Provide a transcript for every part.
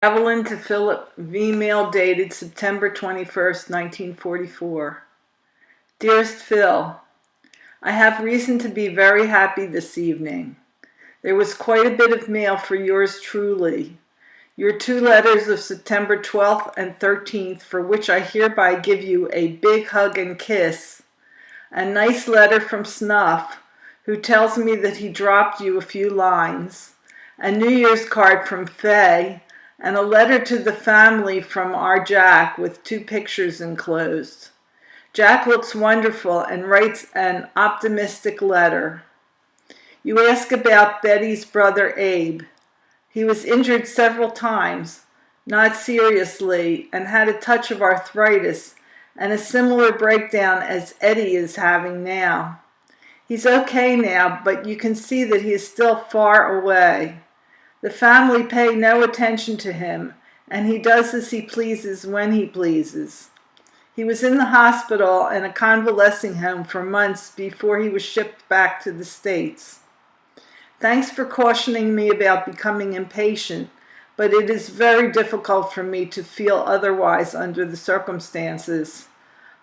Evelyn to Philip V. Mail dated September 21st, 1944. Dearest Phil, I have reason to be very happy this evening. There was quite a bit of mail for yours truly. Your 2 letters of September 12th and 13th, for which I hereby give you a big hug and kiss. A nice letter from Snuff, who tells me that he dropped you a few lines. A New Year's card from Faye, and a letter to the family from our Jack with 2 pictures enclosed. Jack looks wonderful and writes an optimistic letter. You ask about Betty's brother Abe. He was injured several times, not seriously, and had a touch of arthritis and a similar breakdown as Eddie is having now. He's okay now, but you can see that he is still far away. The family pay no attention to him, and he does as he pleases when he pleases. He was in the hospital and a convalescing home for months before he was shipped back to the States. Thanks for cautioning me about becoming impatient, but it is very difficult for me to feel otherwise under the circumstances.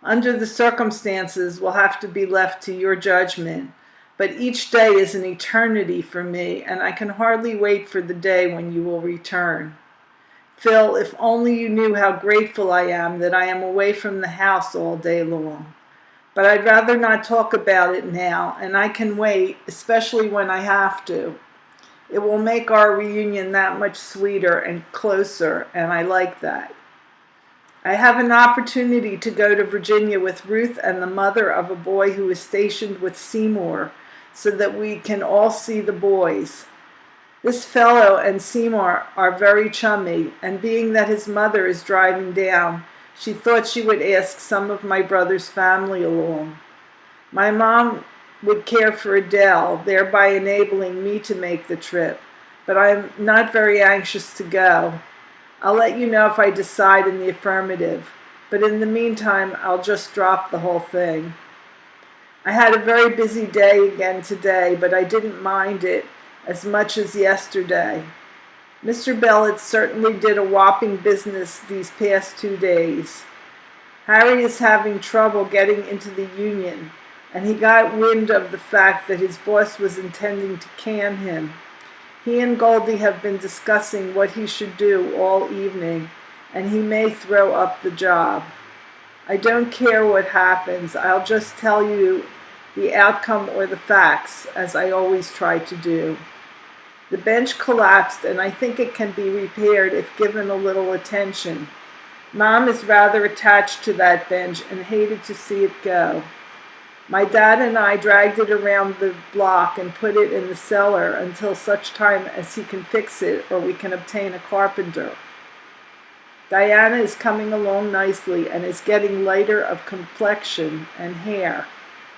Under the circumstances will have to be left to your judgment. But each day is an eternity for me, and I can hardly wait for the day when you will return. Phil, if only you knew how grateful I am that I am away from the house all day long. But I'd rather not talk about it now, and I can wait, especially when I have to. It will make our reunion that much sweeter and closer, and I like that. I have an opportunity to go to Virginia with Ruth and the mother of a boy who is stationed with Seymour, so that we can all see the boys. This fellow and Seymour are very chummy, and being that his mother is driving down, she thought she would ask some of my brother's family along. My mom would care for Adele, thereby enabling me to make the trip, but I am not very anxious to go. I'll let you know if I decide in the affirmative, but in the meantime, I'll just drop the whole thing. I had a very busy day again today, but I didn't mind it as much as yesterday. Mr. Bellet certainly did a whopping business these past 2 days. Harry is having trouble getting into the union, and he got wind of the fact that his boss was intending to can him. He and Goldie have been discussing what he should do all evening, and he may throw up the job. I don't care what happens. I'll just tell you the outcome or the facts, as I always try to do. The bench collapsed, and I think it can be repaired if given a little attention. Mom is rather attached to that bench and hated to see it go. My dad and I dragged it around the block and put it in the cellar until such time as he can fix it or we can obtain a carpenter. Diana is coming along nicely and is getting lighter of complexion and hair,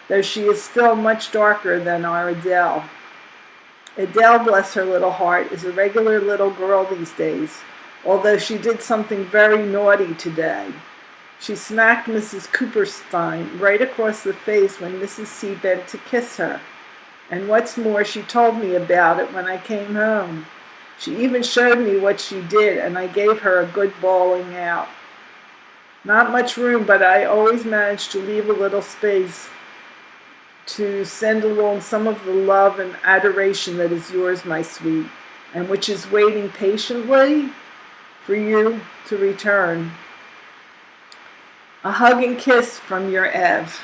though she is still much darker than our Adele. Adele, bless her little heart, is a regular little girl these days, although she did something very naughty today. She smacked Mrs. Cooperstein right across the face when Mrs. C. bent to kiss her. And what's more, she told me about it when I came home. She even showed me what she did, and I gave her a good bawling out. Not much room, but I always manage to leave a little space to send along some of the love and adoration that is yours, my sweet, and which is waiting patiently for you to return. A hug and kiss from your Ev.